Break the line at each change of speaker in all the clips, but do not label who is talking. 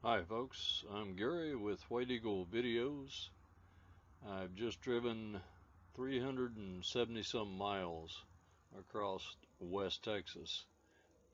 Hi folks, I'm Gary with WhiteEagleVideos. I've just driven 370 some miles across West Texas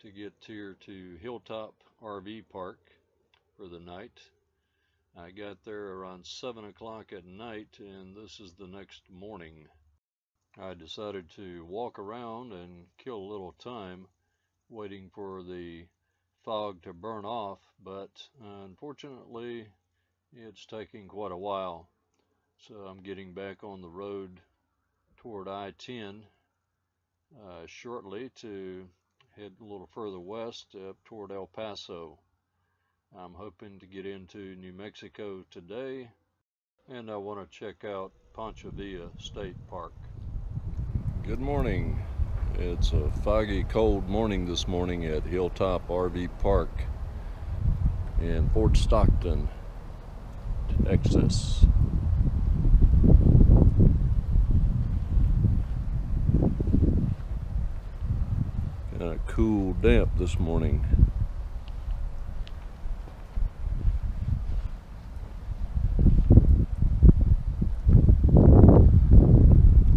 to get here to Hilltop RV Park for the night. I got there around 7 o'clock at night, and this is the next morning. I decided to walk around and kill a little time waiting for the fog to burn off, but unfortunately it's taking quite a while. So I'm getting back on the road toward I-10 shortly to head a little further west up toward El Paso. I'm hoping to get into New Mexico today, and I want to check out Pancho Villa State Park. Good morning. It's a foggy, cold morning this morning at Hilltop RV Park in Fort Stockton, Texas. Kind of cool, damp this morning.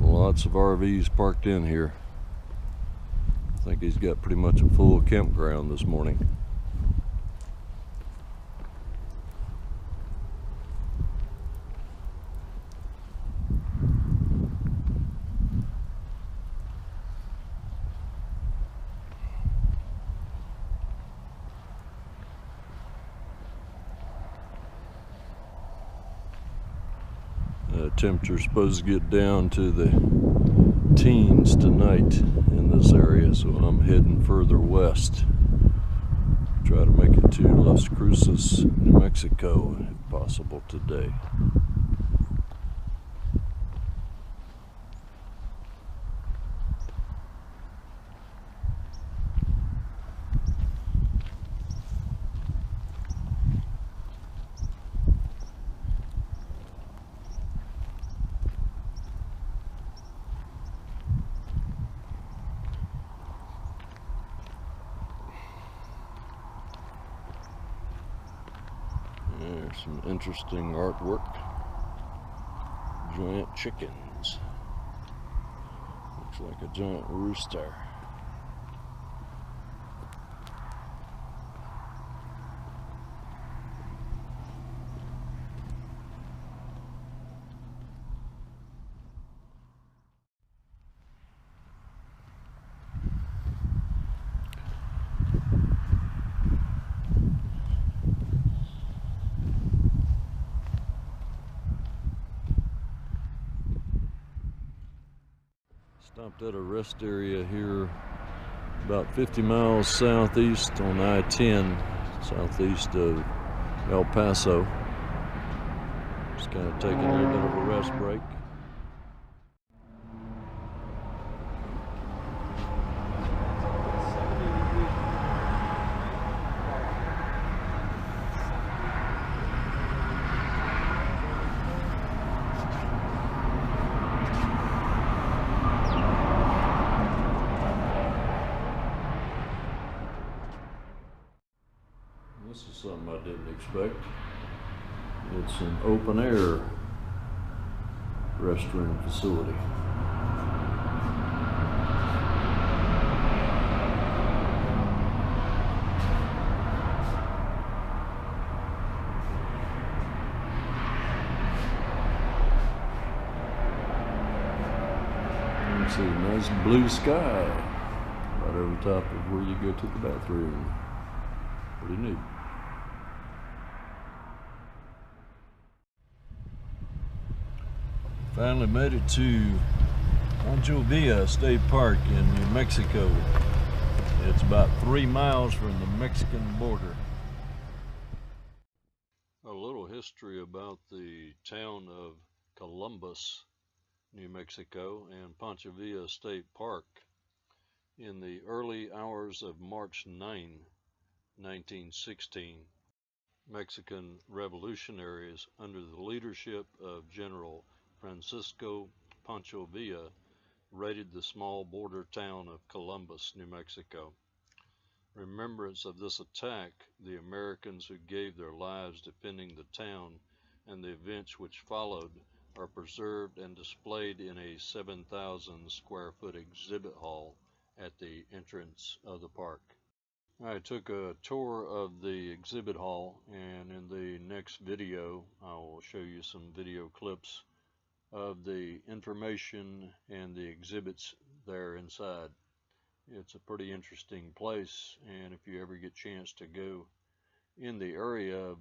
Lots of RVs parked in here. I think he's got pretty much a full campground this morning. Temperature's supposed to get down to the teens tonight in this area, so I'm heading further west. Try to make it to Las Cruces, New Mexico, if possible today. There's some interesting artwork. Giant chickens. Looks like a giant rooster. Stopped at a rest area here about 50 miles southeast on I-10, southeast of El Paso. Just kind of taking a little bit of a rest break. This is something I didn't expect. It's an open air restroom facility. You can see a nice blue sky right over top of where you go to the bathroom. Pretty neat. Finally made it to Pancho Villa State Park in New Mexico. It's about 3 miles from the Mexican border. A little history about the town of Columbus, New Mexico, and Pancho Villa State Park. In the early hours of March 9, 1916, Mexican revolutionaries under the leadership of General Francisco Pancho Villa raided the small border town of Columbus, New Mexico. remembrance of this attack, the Americans who gave their lives defending the town and the events which followed are preserved and displayed in a 7,000 square foot exhibit hall at the entrance of the park. I took a tour of the exhibit hall, and in the next video I will show you some video clips of the information and the exhibits there inside. It's a pretty interesting place, and if you ever get a chance to go in the area of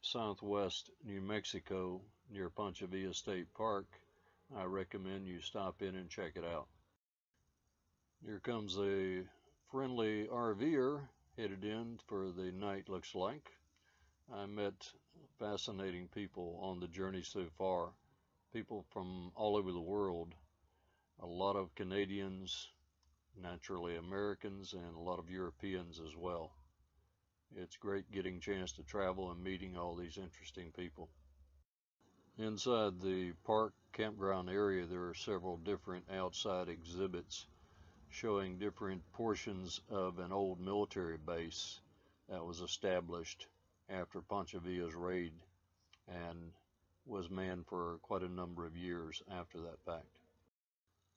southwest New Mexico near Pancho Villa State Park, I recommend you stop in and check it out. Here comes a friendly RVer headed in for the night, looks like. I met fascinating people on the journey so far, people from all over the world, a lot of Canadians, naturally Americans, and a lot of Europeans as well. It's great getting a chance to travel and meeting all these interesting people. Inside the park campground area, there are several different outside exhibits showing different portions of an old military base that was established after Pancho Villa's raid and was manned for quite a number of years after that fact.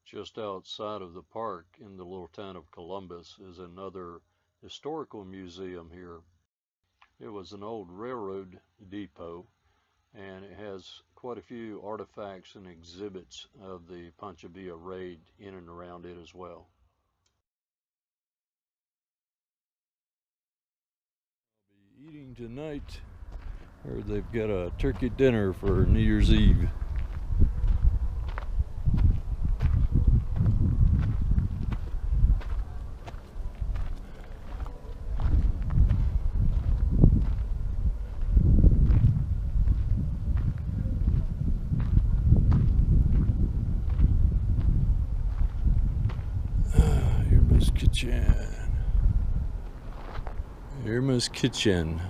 Just outside of the park in the little town of Columbus is another historical museum here. It was an old railroad depot, and it has quite a few artifacts and exhibits of the Pancho Villa raid in and around it as well. I'll be eating tonight, or they've got a turkey dinner for New Year's Eve. Irma's Kitchen.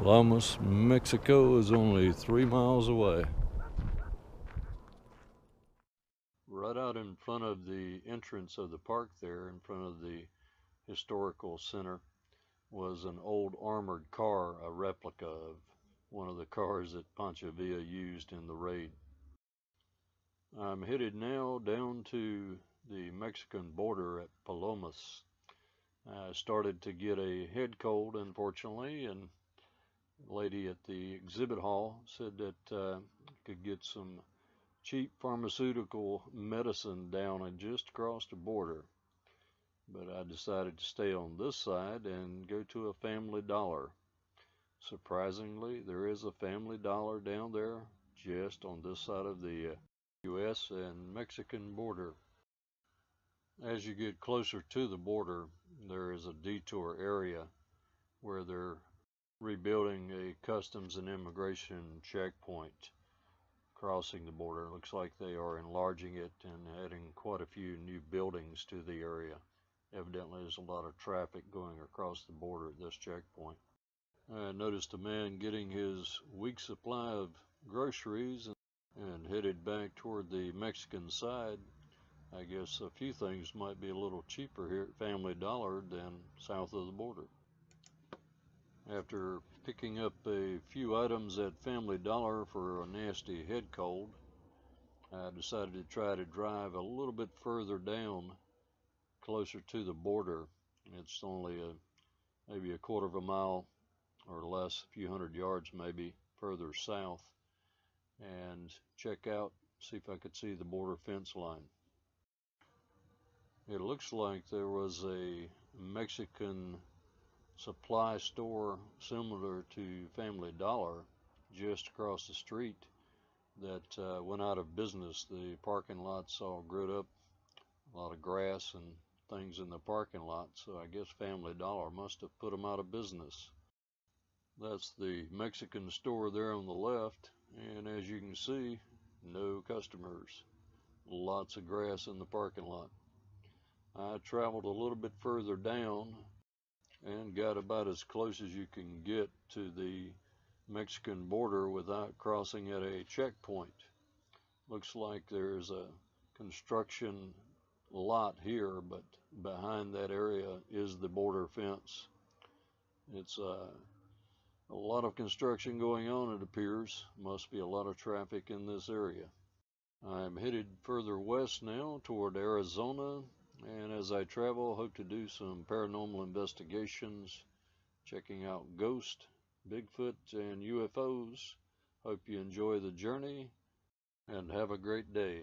Lamas, Mexico is only 3 miles away. Right out in front of the entrance of the park there, in front of the historical center, was an old armored car, a replica of one of the cars that Pancho Villa used in the raid. I'm headed now down to the Mexican border at Palomas. I started to get a head cold, unfortunately, and the lady at the exhibit hall said that I could get some cheap pharmaceutical medicine down and just across the border. But I decided to stay on this side and go to a Family Dollar. Surprisingly, there is a Family Dollar down there just on this side of the U.S. and Mexican border. As you get closer to the border, there is a detour area where they're rebuilding a customs and immigration checkpoint crossing the border. It looks like they are enlarging it and adding quite a few new buildings to the area. Evidently, there's a lot of traffic going across the border at this checkpoint. I noticed a man getting his week's supply of groceries and headed back toward the Mexican side. I guess a few things might be a little cheaper here at Family Dollar than south of the border. After picking up a few items at Family Dollar for a nasty head cold, I decided to try to drive a little bit further down, closer to the border. It's only maybe a quarter of a mile or less, a few hundred yards maybe further south, and check out, see if I could see the border fence line. It looks like there was a Mexican supply store similar to Family Dollar just across the street that went out of business. The parking lots all grew up, a lot of grass and things in the parking lot, so I guess Family Dollar must have put them out of business. That's the Mexican store there on the left, and as you can see, no customers. Lots of grass in the parking lot. I traveled a little bit further down and got about as close as you can get to the Mexican border without crossing at a checkpoint. Looks like there's a construction lot here, but behind that area is the border fence. It's a lot of construction going on, it appears. Must be a lot of traffic in this area. I'm headed further west now toward Arizona, and as I travel, hope to do some paranormal investigations, checking out ghosts, Bigfoot, and UFOs. Hope you enjoy the journey and have a great day.